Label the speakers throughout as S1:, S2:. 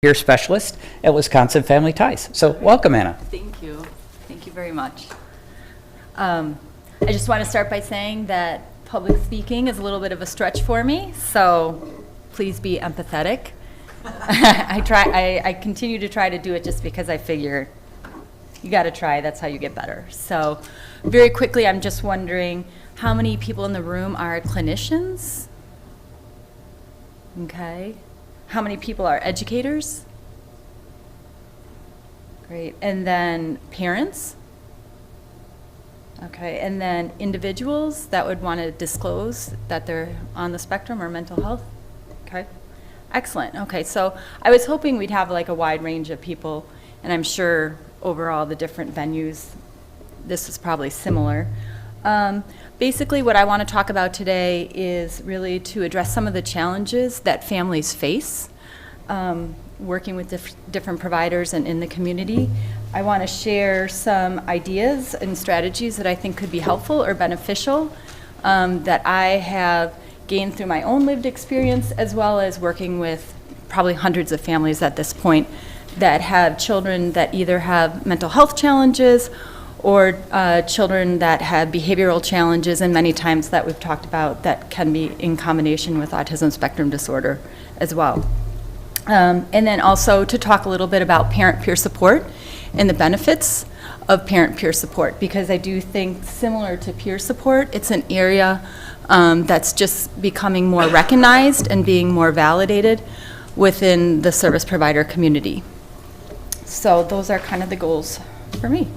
S1: Peer specialist at Wisconsin Family Ties. So welcome, Anna.
S2: Thank you. Thank you very much. I just want to start by saying that public speaking is a little bit of a stretch for me, so please be empathetic. I continue to try to do it just because I figure you got to try, that's how you get better. So very quickly, I'm just wondering how many people in the room are clinicians? Okay. How many people are educators? Great. And then parents? Okay. And then individuals that would want to disclose that they're on the spectrum or mental health? Okay. Excellent. Okay. So I was hoping we'd have like a wide range of people, and I'm sure overall the different venues, this is probably similar. Basically, what I want to talk about today is really to address some of the challenges that families face working with different providers and in the community. I want to share some ideas and strategies that I think could be helpful or beneficial that I have gained through my own lived experience, as well as working with probably hundreds of families at this point that have children that either have mental health challenges or children that have behavioral challenges, and many times that we've talked about that can be in combination with autism spectrum disorder as well. And then also to talk a little bit about parent peer support and the benefits of parent peer support, because I do think similar to peer support, it's an area that's just becoming more recognized and being more validated within the service provider community. So those are kind of the goals for me.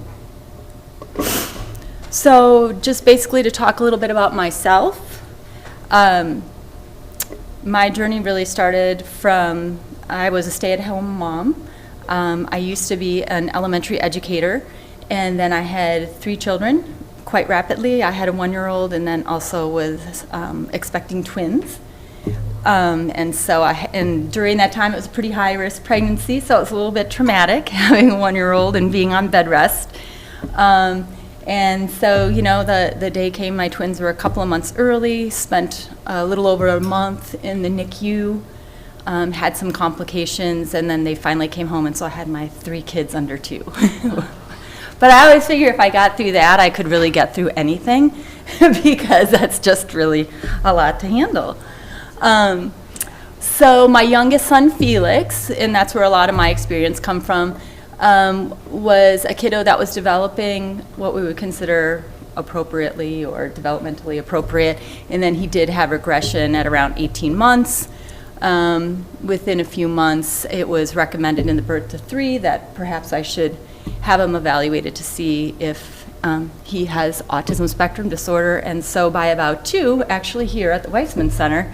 S2: So just basically to talk a little bit about myself, my journey really started from, I was a stay-at-home mom. I used to be an elementary educator, and then I had 3 children quite rapidly. I had a 1-year-old and then also was expecting twins. And during that time it was a pretty high-risk pregnancy, so it was a little bit traumatic having a 1-year-old and being on bed rest. And so, you know, the day came, my twins were a couple of months early, spent a little over a month in the NICU, had some complications, and then they finally came home, and so I had my 3 kids under 2. But I always figure if I got through that, I could really get through anything, because that's just really a lot to handle. So my youngest son, Felix, and that's where a lot of my experience come from, was a kiddo that was developing what we would consider appropriately or developmentally appropriate, and then he did have regression at around 18 months. Within a few months, it was recommended in the birth to 3 that perhaps I should have him evaluated to see if he has autism spectrum disorder, and so by about 2, actually here at the Weissman Center,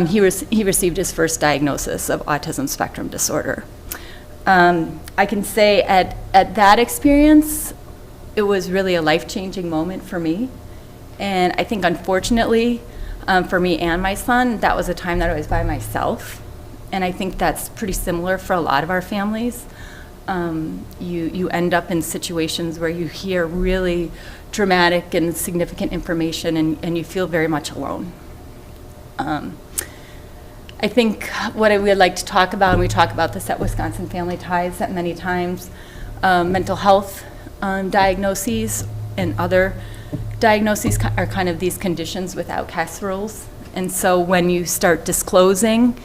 S2: he received his first diagnosis of autism spectrum disorder. I can say at that experience, it was really a life-changing moment for me. And I think unfortunately, for me and my son, that was a time that I was by myself. And I think that's pretty similar for a lot of our families. You end up in situations where you hear really dramatic and significant information and you feel very much alone. I think what I would like to talk about, and we talk about this at Wisconsin Family Ties that many times, mental health diagnoses and other diagnoses are kind of these conditions without casseroles. And so when you start disclosing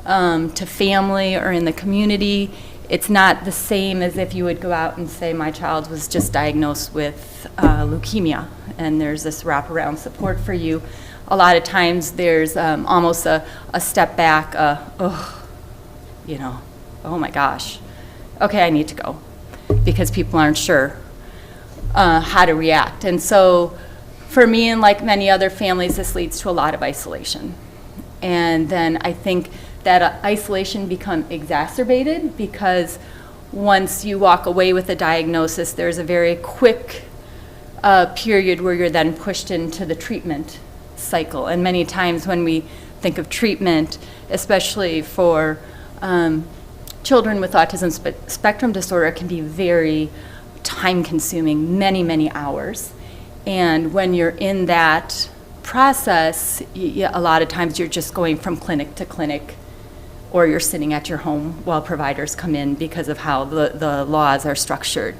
S2: to family or in the community, it's not the same as if you would go out and say, my child was just diagnosed with leukemia, and there's this wraparound support for you. A lot of times there's almost a step back, oh my gosh, okay, I need to go, because people aren't sure how to react. And so for me, and like many other families, this leads to a lot of isolation. And then I think that isolation becomes exacerbated because once you walk away with a diagnosis, there's a very quick period where you're then pushed into the treatment cycle. And many times when we think of treatment, especially for children with autism spectrum disorder, it can be very time-consuming, many, many hours. And when you're in that process, a lot of times you're just going from clinic to clinic, or you're sitting at your home while providers come in because of how the laws are structured.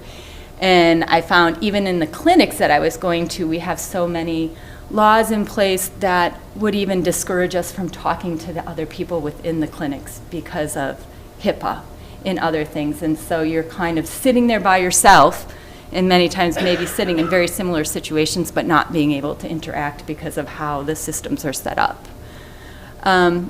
S2: And I found even in the clinics that I was going to, we have so many laws in place that would even discourage us from talking to the other people within the clinics because of HIPAA and other things. And so you're kind of sitting there by yourself, and many times maybe sitting in very similar situations but not being able to interact because of how the systems are set up.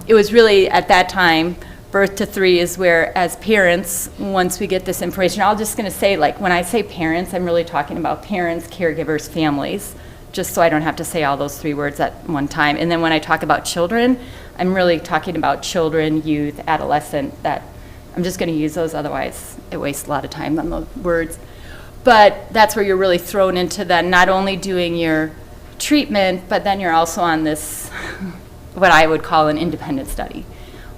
S2: It was really at that time, birth to 3 is where, as parents, once we get this information, I'm just going to say, like, when I say parents, I'm really talking about parents, caregivers, families, just so I don't have to say all those 3 words at one time. And then when I talk about children, I'm really talking about children, youth, adolescent, that I'm just going to use those, otherwise it wastes a lot of time on the words. But that's where you're really thrown into then not only doing your treatment, but then you're also on this, what I would call an independent study,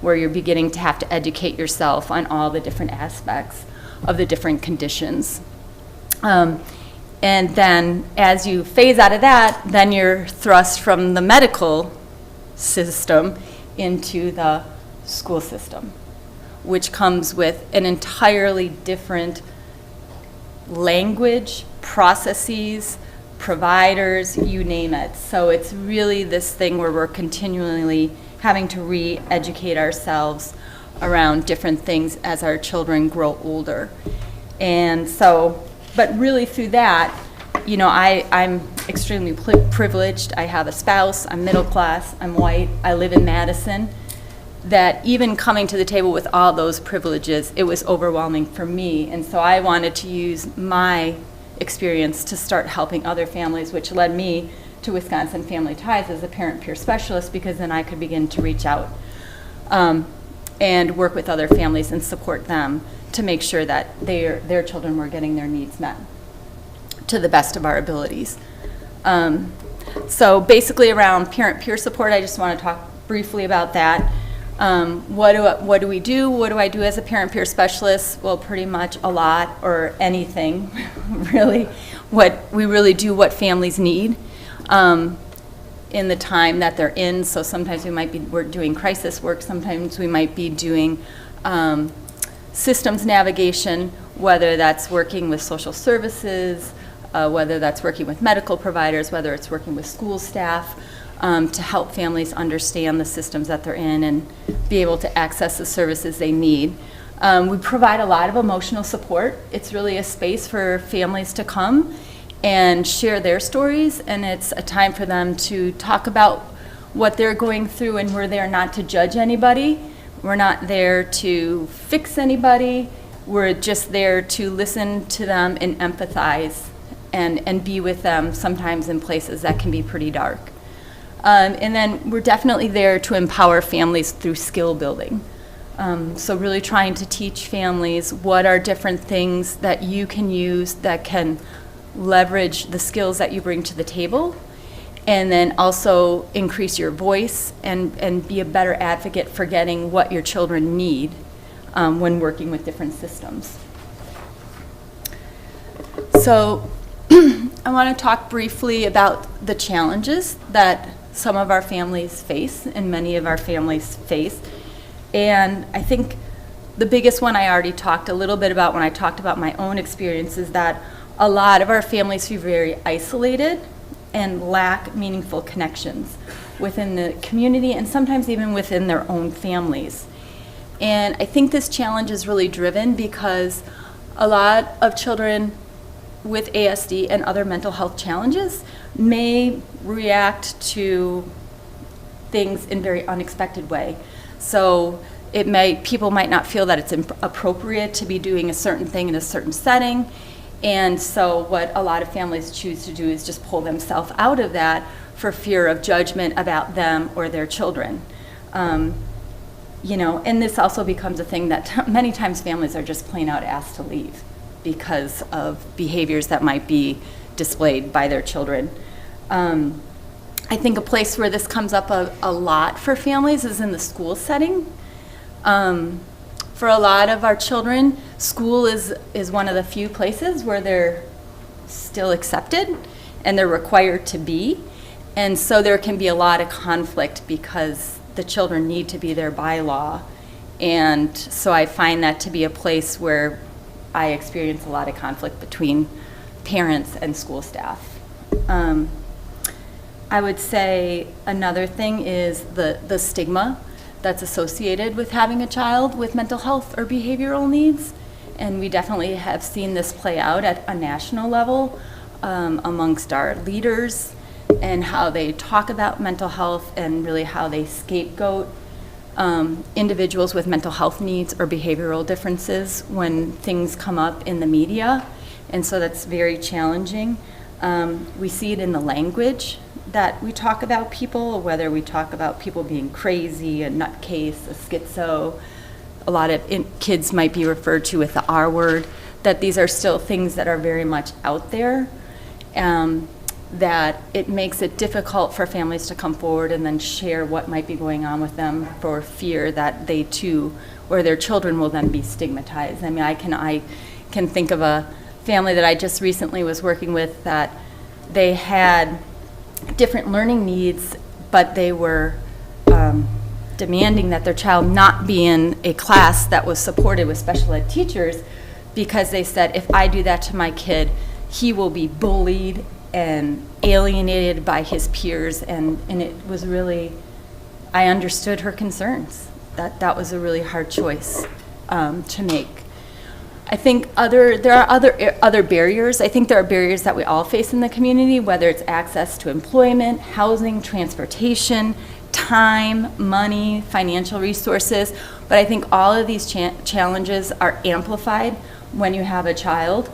S2: where you're beginning to have to educate yourself on all the different aspects of the different conditions. And then as you phase out of that, then you're thrust from the medical system into the school system, which comes with an entirely different language, processes, providers, you name it. So it's really this thing where we're continually having to re-educate ourselves around different things as our children grow older. And so, but really through that, you know, I'm extremely privileged. I have a spouse, I'm middle class, I'm white, I live in Madison. That even coming to the table with all those privileges, it was overwhelming for me. And so I wanted to use my experience to start helping other families, which led me to Wisconsin Family Ties as a parent peer specialist, because then I could begin to reach out and work with other families and support them to make sure that their children were getting their needs met to the best of our abilities. So basically around parent peer support, I just want to talk briefly about that. What do we do? What do I do as a parent peer specialist? Well, pretty much a lot, or anything, really. We really do what families need in the time that they're in. So sometimes we're doing crisis work. Sometimes we might be doing systems navigation, whether that's working with social services, whether that's working with medical providers, whether it's working with school staff, to help families understand the systems that they're in and be able to access the services they need. We provide a lot of emotional support. It's really a space for families to come and share their stories, and it's a time for them to talk about what they're going through, and we're there not to judge anybody. We're not there to fix anybody. We're just there to listen to them and empathize and be with them, sometimes in places that can be pretty dark. And then we're definitely there to empower families through skill building. So really trying to teach families what are different things that you can use that can leverage the skills that you bring to the table, and then also increase your voice and be a better advocate for getting what your children need when working with different systems. So I want to talk briefly about the challenges that some of our families face and many of our families face. And I think the biggest one I already talked a little bit about when I talked about my own experience is that a lot of our families feel very isolated and lack meaningful connections within the community and sometimes even within their own families. And I think this challenge is really driven because a lot of children with ASD and other mental health challenges may react to things in a very unexpected way. So people might not feel that it's appropriate to be doing a certain thing in a certain setting. And so what a lot of families choose to do is just pull themselves out of that for fear of judgment about them or their children. And this also becomes a thing that many times families are just plain out asked to leave because of behaviors that might be displayed by their children. I think a place where this comes up a lot for families is in the school setting. For a lot of our children, school is one of the few places where they're still accepted and they're required to be. And so there can be a lot of conflict because the children need to be there by law. And so I find that to be a place where I experience a lot of conflict between parents and school staff. I would say another thing is the stigma that's associated with having a child with mental health or behavioral needs. And we definitely have seen this play out at a national level amongst our leaders, and how they talk about mental health and really how they scapegoat individuals with mental health needs or behavioral differences when things come up in the media. And so that's very challenging. We see it in the language that we talk about people, whether we talk about people being crazy, a nutcase, a schizo. A lot of kids might be referred to with the R word, that these are still things that are very much out there, that it makes it difficult for families to come forward and then share what might be going on with them for fear that they too, or their children will then be stigmatized. I mean, I can think of a family that I just recently was working with that they had different learning needs, but they were demanding that their child not be in a class that was supported with special ed teachers, because they said, if I do that to my kid, he will be bullied and alienated by his peers. And it was really, I understood her concerns. That was a really hard choice to make. I think there are other barriers. I think there are barriers that we all face in the community, whether it's access to employment, housing, transportation, time, money, financial resources. But I think all of these challenges are amplified when you have a child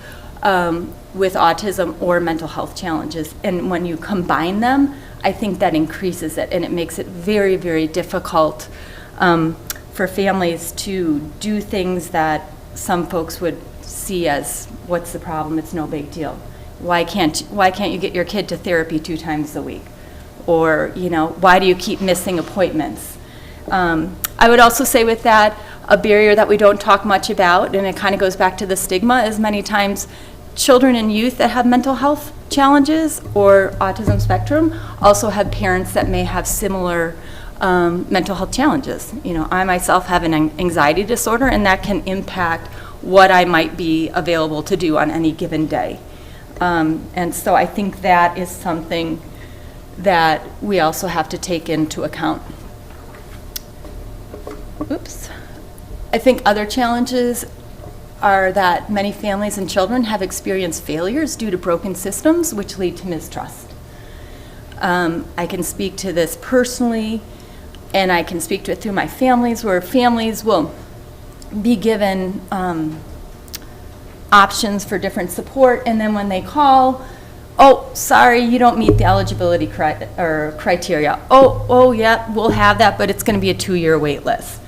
S2: with autism or mental health challenges. And when you combine them, I think that increases it, and it makes it very, very difficult for families to do things that some folks would see as, what's the problem? It's no big deal. Why can't you get your kid to therapy 2 times a week? Or, why do you keep missing appointments? I would also say with that, a barrier that we don't talk much about, and it kind of goes back to the stigma, is many times children and youth that have mental health challenges or autism spectrum also have parents that may have similar mental health challenges. I myself have an anxiety disorder, and that can impact what I might be available to do on any given day. And so I think that is something that we also have to take into account. Oops. I think other challenges are that many families and children have experienced failures due to broken systems, which lead to mistrust. I can speak to this personally, and I can speak to it through my families, where families will be given options for different support, and then when they call, oh, sorry, you don't meet the eligibility criteria. Oh, yeah, we'll have that, but it's going to be a 2-year wait list.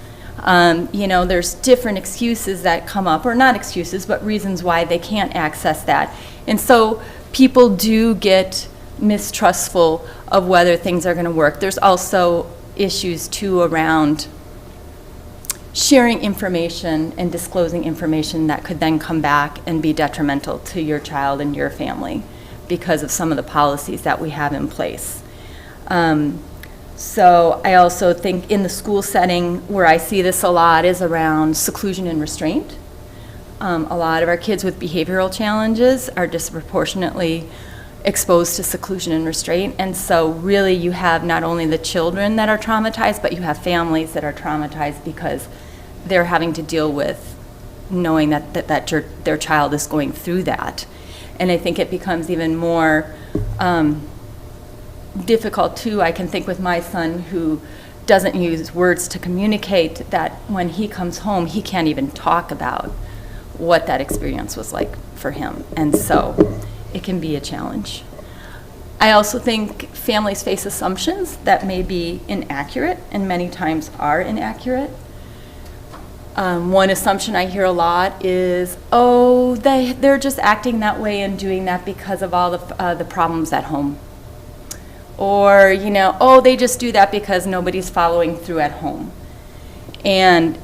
S2: There's different excuses that come up, or not excuses, but reasons why they can't access that. And so people do get mistrustful of whether things are going to work. There's also issues too around sharing information and disclosing information that could then come back and be detrimental to your child and your family because of some of the policies that we have in place. So I also think in the school setting where I see this a lot is around seclusion and restraint. A lot of our kids with behavioral challenges are disproportionately exposed to seclusion and restraint, and so really you have not only the children that are traumatized, but you have families that are traumatized because they're having to deal with knowing that their child is going through that. And I think it becomes even more difficult too. I can think with my son, who doesn't use words to communicate, that when he comes home he can't even talk about what that experience was like for him, and so it can be a challenge. I also think families face assumptions that may be inaccurate, and many times are inaccurate. One assumption I hear a lot is, oh, they're just acting that way and doing that because of all the problems at home. Or, oh, they just do that because nobody's following through at home. And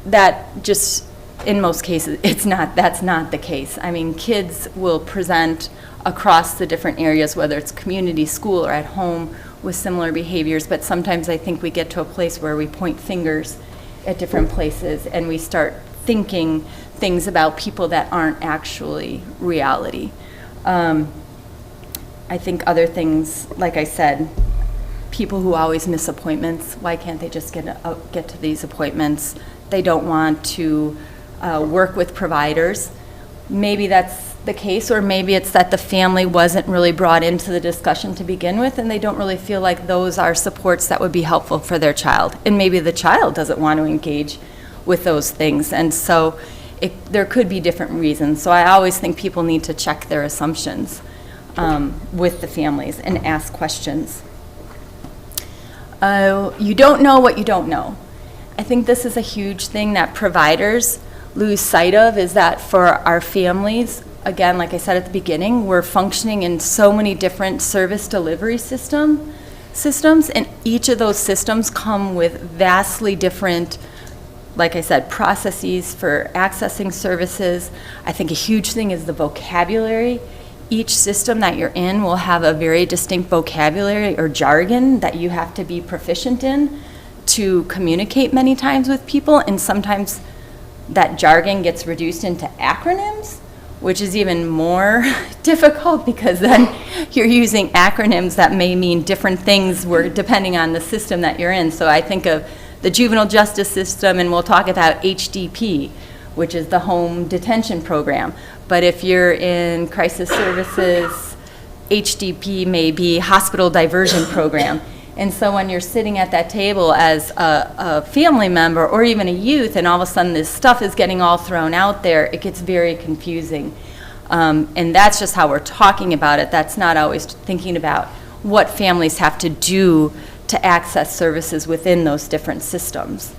S2: that just, in most cases, that's not the case. I mean, kids will present across the different areas, whether it's community, school, or at home, with similar behaviors, but sometimes I think we get to a place where we point fingers at different places, and we start thinking things about people that aren't actually reality. I think other things, like I said, people who always miss appointments, why can't they just get to these appointments? They don't want to work with providers. Maybe that's the case, or maybe it's that the family wasn't really brought into the discussion to begin with, and they don't really feel like those are supports that would be helpful for their child. And maybe the child doesn't want to engage with those things. And so there could be different reasons. So I always think people need to check their assumptions with the families and ask questions. You don't know what you don't know. I think this is a huge thing that providers lose sight of, is that for our families, again, like I said at the beginning, we're functioning in so many different service delivery systems, and each of those systems come with vastly different, like I said, processes for accessing services. I think a huge thing is the vocabulary. Each system that you're in will have a very distinct vocabulary or jargon that you have to be proficient in to communicate many times with people, and sometimes that jargon gets reduced into acronyms, which is even more difficult, because then you're using acronyms that may mean different things depending on the system that you're in. So I think of the juvenile justice system, and we'll talk about HDP, which is the home detention program. But if you're in crisis services, HDP may be hospital diversion program. And so when you're sitting at that table as a family member or even a youth, and all of a sudden this stuff is getting all thrown out there, it gets very confusing. And that's just how we're talking about it. That's not always thinking about what families have to do to access services within those different systems.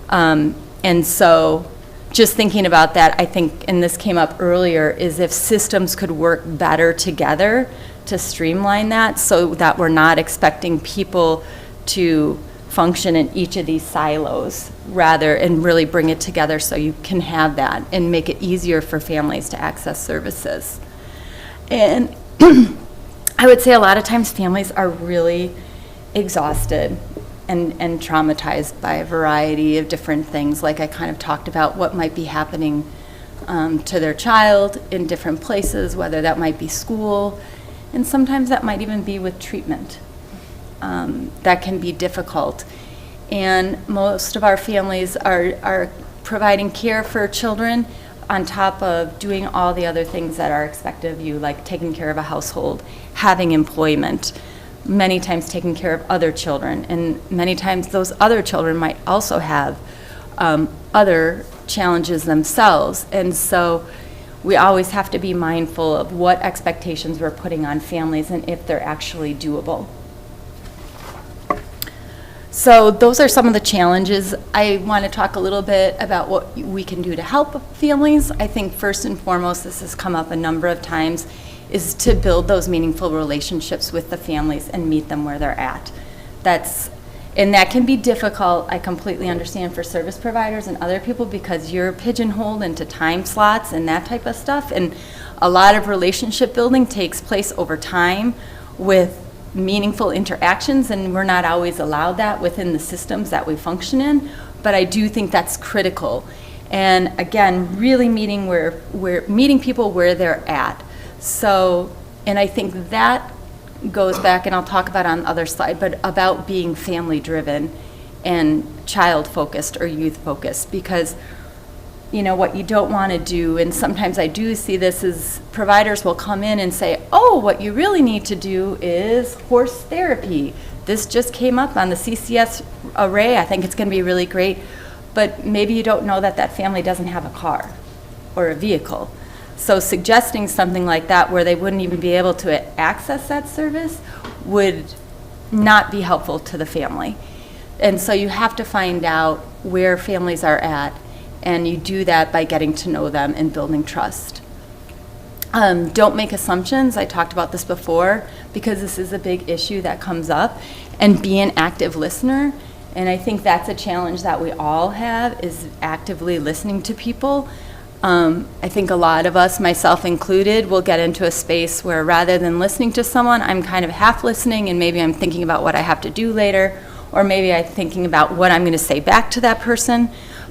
S2: And so just thinking about that, I think, and this came up earlier, is if systems could work better together to streamline that, so that we're not expecting people to function in each of these silos, rather, and really bring it together so you can have that and make it easier for families to access services. And I would say a lot of times families are really exhausted and traumatized by a variety of different things, like I kind of talked about what might be happening to their child in different places, whether that might be school, and sometimes that might even be with treatment. That can be difficult. And most of our families are providing care for children on top of doing all the other things that are expected of you, like taking care of a household, having employment, many times taking care of other children, and many times those other children might also have other challenges themselves. And so we always have to be mindful of what expectations we're putting on families and if they're actually doable. So those are some of the challenges. I want to talk a little bit about what we can do to help families. I think first and foremost, this has come up a number of times, is to build those meaningful relationships with the families and meet them where they're at. And that can be difficult, I completely understand, for service providers and other people, because you're pigeonholed into time slots and that type of stuff. And a lot of relationship building takes place over time with meaningful interactions, and we're not always allowed that within the systems that we function in. But I do think that's critical. And again, really meeting people where they're at. So, and I think that goes back, and I'll talk about on the other slide, but about being family driven and child focused or youth focused, because what you don't want to do, and sometimes I do see this, is providers will come in and say, oh, what you really need to do is horse therapy. This just came up on the CCS array. I think it's going to be really great. But maybe you don't know that that family doesn't have a car or a vehicle. So suggesting something like that, where they wouldn't even be able to access that service, would not be helpful to the family. And so you have to find out where families are at, and you do that by getting to know them and building trust. Don't make assumptions. I talked about this before, because this is a big issue that comes up. And be an active listener. And I think that's a challenge that we all have, is actively listening to people. I think a lot of us, myself included, will get into a space where rather than listening to someone, I'm kind of half listening, and maybe I'm thinking about what I have to do later, or maybe I'm thinking about what I'm going to say back to that person,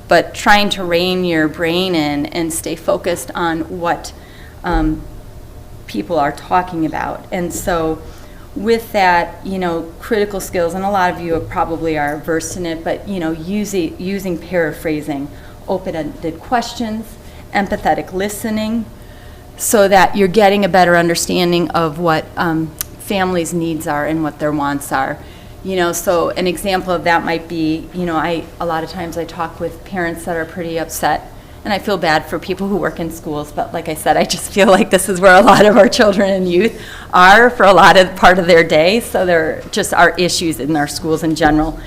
S2: but trying to rein your brain in and stay focused on what people are talking about. And so with that, critical skills, and a lot of you probably are versed in it, but, using paraphrasing, open-ended questions, empathetic listening, so that you're getting a better understanding of what families' needs are and what their wants are. So an example of that might be, a lot of times I talk with parents that are pretty upset, and I feel bad for people who work in schools, but like I said, I just feel like this is where a lot of our children and youth are for a lot of part of their day, so there just are issues in our schools in general.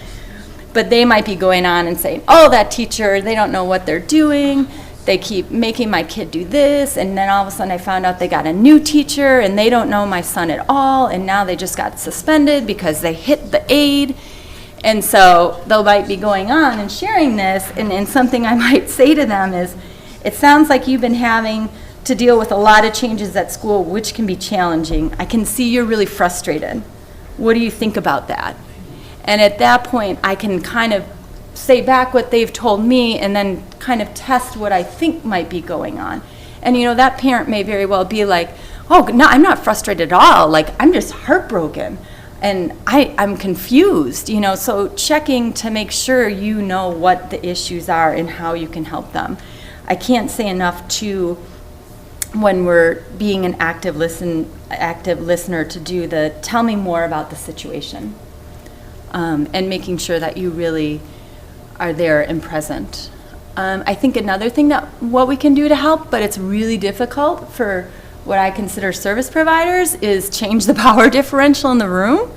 S2: But they might be going on and saying, oh, that teacher, they don't know what they're doing, they keep making my kid do this, and then all of a sudden I found out they got a new teacher, and they don't know my son at all, and now they just got suspended because they hit the aide. And so they might be going on and sharing this, and something I might say to them is, it sounds like you've been having to deal with a lot of changes at school, which can be challenging. I can see you're really frustrated. What do you think about that? And at that point, I can kind of say back what they've told me and then kind of test what I think might be going on. And that parent may very well be like, oh, no, I'm not frustrated at all. Like, I'm just heartbroken. And I'm confused, so checking to make sure you know what the issues are and how you can help them. I can't say enough to, when we're being an active listener, to do the tell me more about the situation, and making sure that you really are there and present. I think another thing that what we can do to help, but it's really difficult for what I consider service providers, is change the power differential in the room,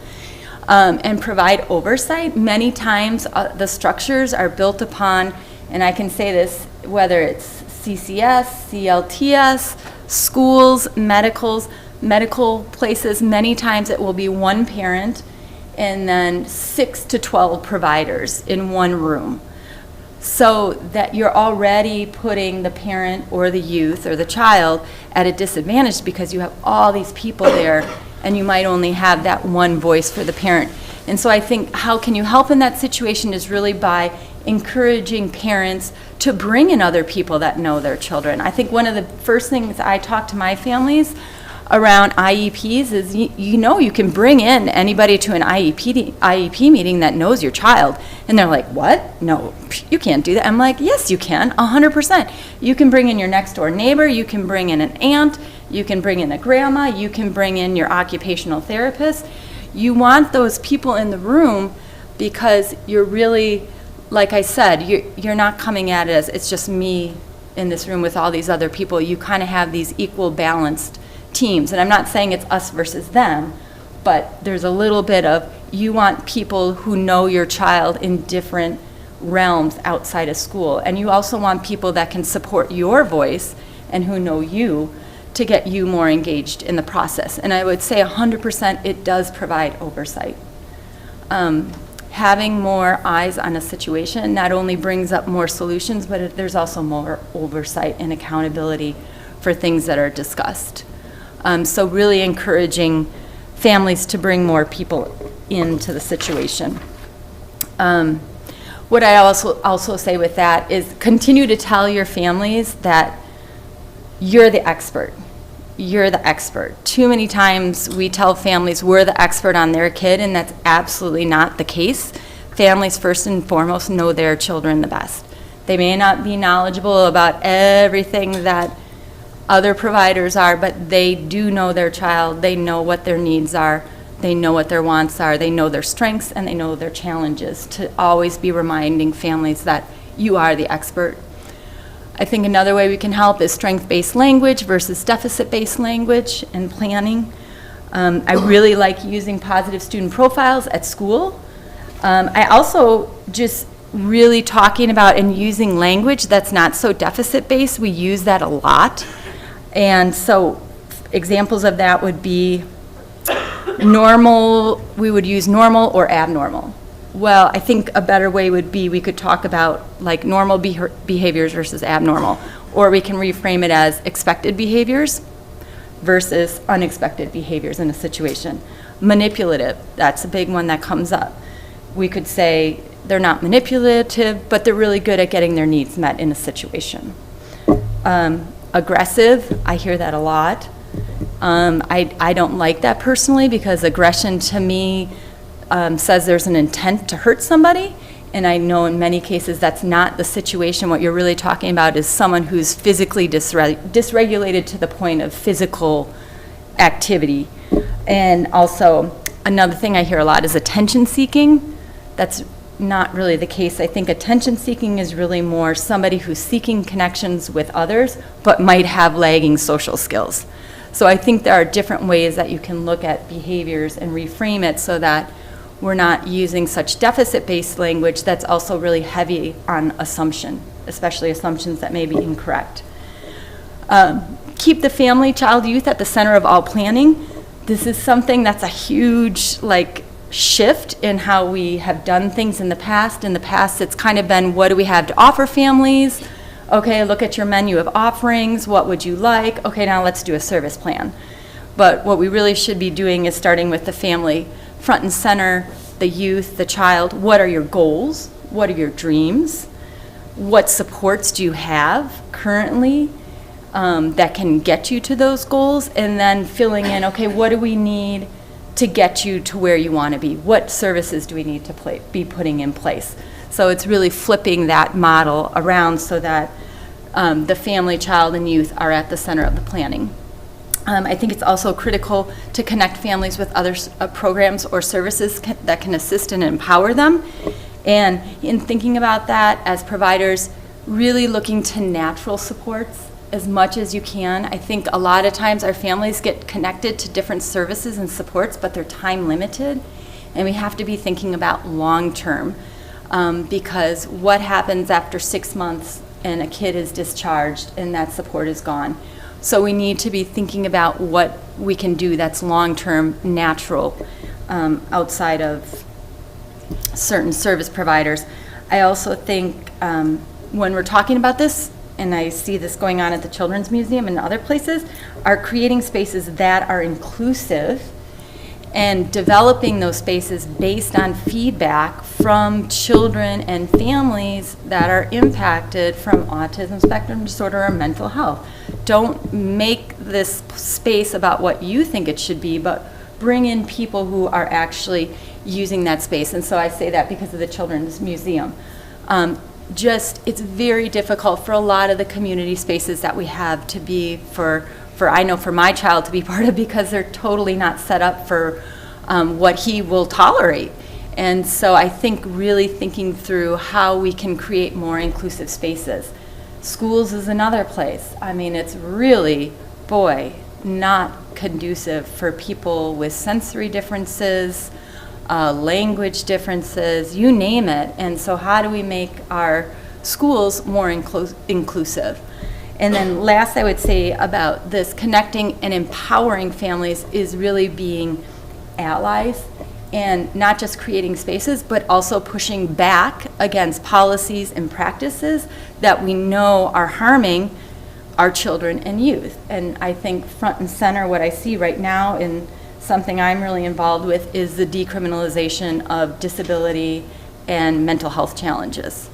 S2: and provide oversight. Many times the structures are built upon, and I can say this, whether it's CCS, CLTS, schools, medical places, many times it will be one parent and then 6 to 12 providers in one room. So that you're already putting the parent or the youth or the child at a disadvantage because you have all these people there and you might only have that one voice for the parent. And so I think how can you help in that situation is really by encouraging parents to bring in other people that know their children. I think one of the first things I talk to my families around IEPs is, you can bring in anybody to an IEP meeting that knows your child. And they're like, what? No, you can't do that. I'm like, yes, you can, 100%. You can bring in your next door neighbor, you can bring in an aunt, you can bring in a grandma, you can bring in your occupational therapist. You want those people in the room because you're really, like I said, you're not coming at it as it's just me in this room with all these other people. You kind of have these equal balanced teams. And I'm not saying it's us versus them, but there's a little bit of, you want people who know your child in different realms outside of school. And you also want people that can support your voice and who know you to get you more engaged in the process. And I would say 100% it does provide oversight. Having more eyes on a situation not only brings up more solutions, but there's also more oversight and accountability for things that are discussed. So really encouraging families to bring more people into the situation. What I also say with that is continue to tell your families that you're the expert. You're the expert. Too many times we tell families we're the expert on their kid, and that's absolutely not the case. Families first and foremost know their children the best. They may not be knowledgeable about everything that other providers are, but they do know their child. They know what their needs are. They know what their wants are. They know their strengths and they know their challenges, to always be reminding families that you are the expert. I think another way we can help is strength-based language versus deficit-based language and planning. I really like using positive student profiles at school. I also just really talking about and using language that's not so deficit-based. We use that a lot. And so examples of that would be normal, we would use normal or abnormal. Well, I think a better way would be we could talk about like normal behaviors versus abnormal, or we can reframe it as expected behaviors versus unexpected behaviors in a situation. Manipulative, that's a big one that comes up. we could say they're not manipulative, but they're really good at getting their needs met in a situation. Aggressive, I hear that a lot. I don't like that personally, because aggression to me says there's an intent to hurt somebody, and I know in many cases that's not the situation. What you're really talking about is someone who's physically dysregulated to the point of physical activity. And also, another thing I hear a lot is attention seeking. That's not really the case. I think attention seeking is really more somebody who's seeking connections with others, but might have lagging social skills. So I think there are different ways that you can look at behaviors and reframe it so that we're not using such deficit-based language that's also really heavy on assumption, especially assumptions that may be incorrect. Keep the family, child, youth at the center of all planning. This is something that's a huge shift in how we have done things in the past. In the past, it's kind of been, what do we have to offer families? Okay, look at your menu of offerings. What would you like? Okay, now let's do a service plan. But what we really should be doing is starting with the family front and center, the youth, the child. What are your goals? What are your dreams? What supports do you have currently that can get you to those goals? And then filling in, okay, what do we need to get you to where you want to be? What services do we need to be putting in place? So it's really flipping that model around so that the family, child, and youth are at the center of the planning. I think it's also critical to connect families with other programs or services that can assist and empower them. And in thinking about that, as providers, really looking to natural supports as much as you can. I think a lot of times our families get connected to different services and supports, but they're time limited, and we have to be thinking about long term, because what happens after 6 months and a kid is discharged and that support is gone? So we need to be thinking about what we can do that's long-term, natural, outside of certain service providers. I also think when we're talking about this, and I see this going on at the Children's Museum and other places, are creating spaces that are inclusive and developing those spaces based on feedback from children and families that are impacted from autism spectrum disorder or mental health. Don't make this space about what you think it should be, but bring in people who are actually using that space. And so I say that because of the Children's Museum. It's very difficult for a lot of the community spaces that we have to be I know for my child to be part of, because they're totally not set up for what he will tolerate. And so I think really thinking through how we can create more inclusive spaces. Schools is another place. I mean, it's really, not conducive for people with sensory differences, language differences, you name it. And so how do we make our schools more inclusive? And then last I would say about this connecting and empowering families is really being allies, and not just creating spaces, but also pushing back against policies and practices that we know are harming our children and youth. And I think front and center, what I see right now, and something I'm really involved with, is the decriminalization of disability and mental health challenges.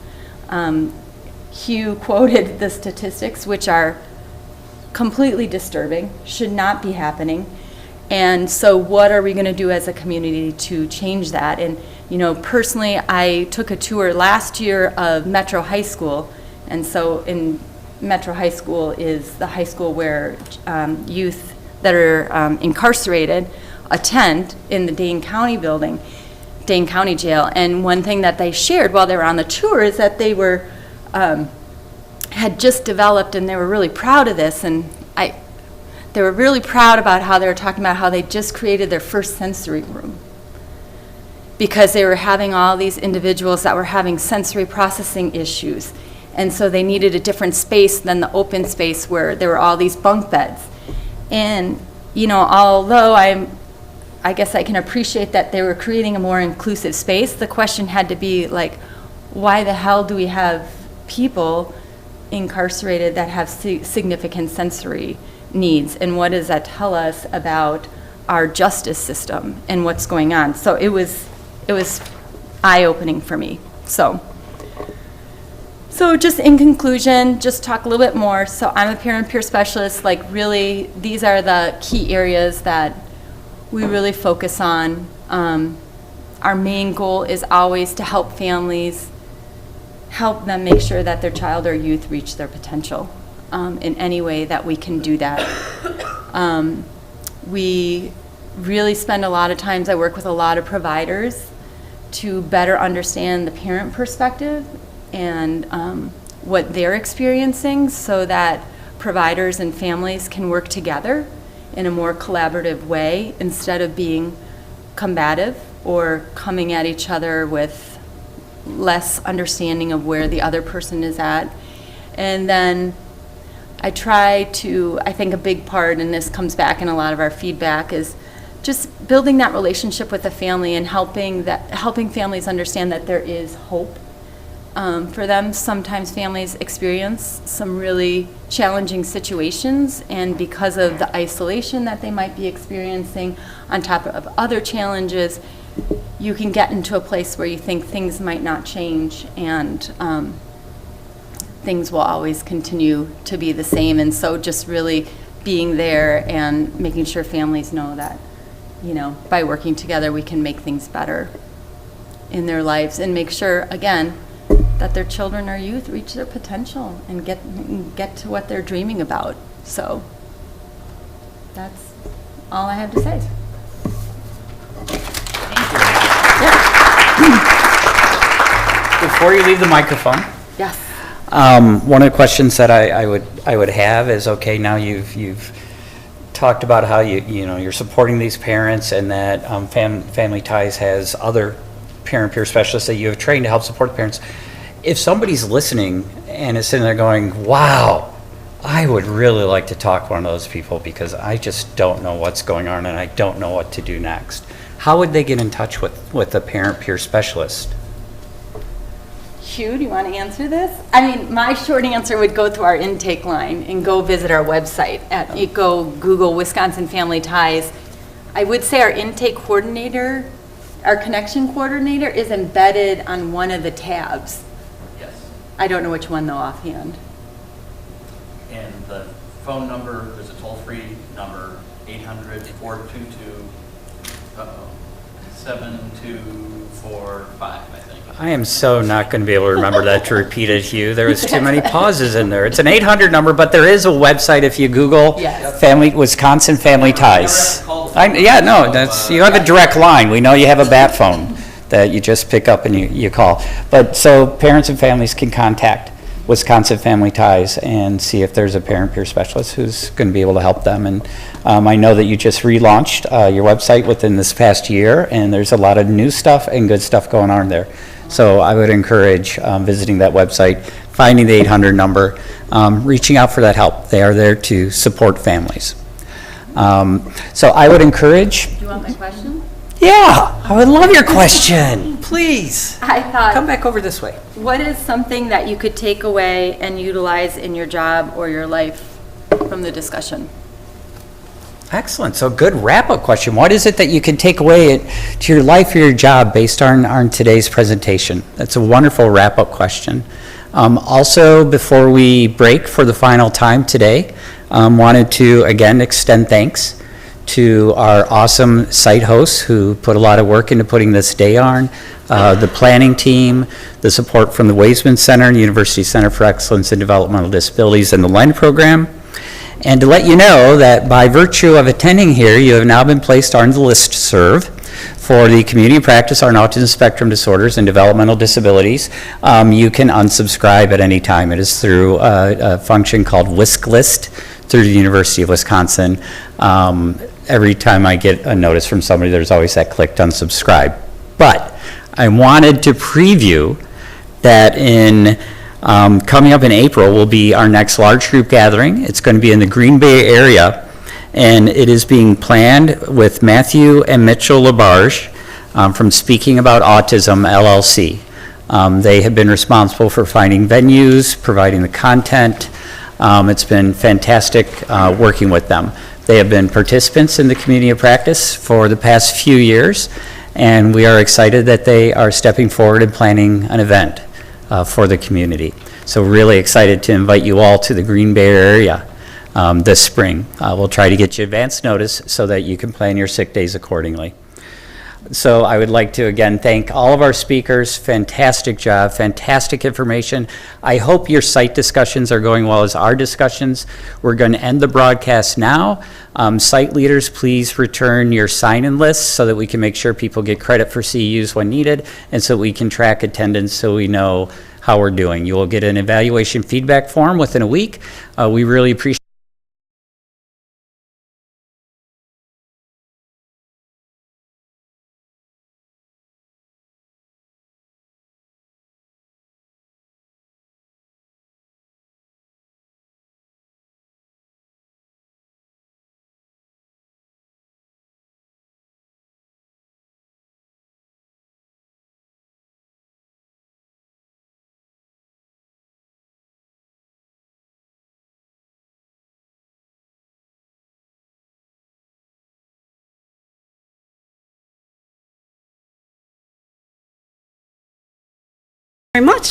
S2: Hugh quoted the statistics, which are completely disturbing, should not be happening. And so what are we going to do as a community to change that? And, personally, I took a tour last year of Metro High School. And so in Metro High School is the high school where youth that are incarcerated attend in the Dane County building, Dane County Jail. And one thing that they shared while they were on the tour is that they were had just developed, and they were really proud of this, and they were really proud about how they were talking about how they just created their first sensory room, because they were having all these individuals that were having sensory processing issues. And so they needed a different space than the open space where there were all these bunk beds. And, although I guess I can appreciate that they were creating a more inclusive space, the question had to be why the hell do we have people incarcerated that have significant sensory needs, and what does that tell us about our justice system and what's going on? So it was eye-opening for me. So just in conclusion, just talk a little bit more. So I'm a parent peer specialist. Like really, these are the key areas that we really focus on. Our main goal is always to help families, help them make sure that their child or youth reach their potential in any way that we can do that. We really spend a lot of times, I work with a lot of providers to better understand the parent perspective and what they're experiencing so that providers and families can work together in a more collaborative way instead of being combative or coming at each other with less understanding of where the other person is at. And then I think a big part, and this comes back in a lot of our feedback, is just building that relationship with the family and helping families understand that there is hope for them. Sometimes families experience some really challenging situations, and because of the isolation that they might be experiencing on top of other challenges, you can get into a place where you think things might not change and things will always continue to be the same. And so just really being there and making sure families know that, by working together, we can make things better in their lives and make sure, again, that their children or youth reach their potential and get to what they're dreaming about. So that's all I have to say.
S1: Before you leave the microphone,
S2: Yes.
S1: one of the questions that I would have is, okay, now you've talked about how you're supporting these parents and that Family Ties has other parent peer specialists that you have trained to help support the parents. If somebody's listening and is sitting there going, wow, I would really like to talk to one of those people because I just don't know what's going on and I don't know what to do next, how would they get in touch with a parent peer specialist?
S2: Hugh, do you want to answer this? I mean, my short answer would go to our intake line and go visit our website. Go Google Wisconsin Family Ties. I would say our intake coordinator, our connection coordinator, is embedded on one of the tabs.
S3: Yes.
S2: I don't know which one though offhand.
S3: And the phone number, there's a toll-free number, 800-422-7245, I think.
S1: I am so not going to be able to remember that to repeat it, Hugh. There was too many pauses in there. It's an 800 number, but there is a website if you Google
S2: Yes.
S1: Wisconsin Family Ties. You have a direct line. We know you have a bat phone that you just pick up and you call. But so parents and families can contact Wisconsin Family Ties and see if there's a parent peer specialist who's going to be able to help them. And I know that you just relaunched your website within this past year, and there's a lot of new stuff and good stuff going on there. So I would encourage visiting that website, finding the 800 number, reaching out for that help. They are there to support families. So I would encourage.
S2: Do you want my question?
S1: Yeah, I would love your question. Please.
S2: I thought,
S1: Come back over this way.
S2: what is something that you could take away and utilize in your job or your life from the discussion?
S1: Excellent. So good wrap-up question. What is it that you can take away to your life or your job based on today's presentation? That's a wonderful wrap-up question. Also, before we break for the final time today, wanted to again extend thanks to our awesome site hosts who put a lot of work into putting this day on, the planning team, the support from the Weisman Center and University Center for Excellence in Developmental Disabilities and the LEND program. And to let you know that by virtue of attending here, you have now been placed on the listserv for the Community Practice on Autism Spectrum Disorders and Developmental Disabilities. You can unsubscribe at any time. It is through a function called WISC List through the University of Wisconsin. Every time I get a notice from somebody, there's always that click to unsubscribe. But I wanted to preview that coming up in April will be our next large group gathering. It's going to be in the Green Bay area, and it is being planned with Matthew and Mitchell Labarge from Speaking About Autism, LLC. They have been responsible for finding venues, providing the content. It's been fantastic working with them. They have been participants in the community of practice for the past few years, and we are excited that they are stepping forward and planning an event for the community. So really excited to invite you all to the Green Bay area this spring. We'll try to get you advance notice so that you can plan your sick days accordingly. So I would like to again thank all of our speakers. Fantastic job, fantastic information. I hope your site discussions are going well as our discussions. We're going to end the broadcast now. Site leaders, please return your sign-in lists so that we can make sure people get credit for CEUs when needed, and so we can track attendance so we know how we're doing. You will get an evaluation feedback form within a week. We really appreciate
S4: very much.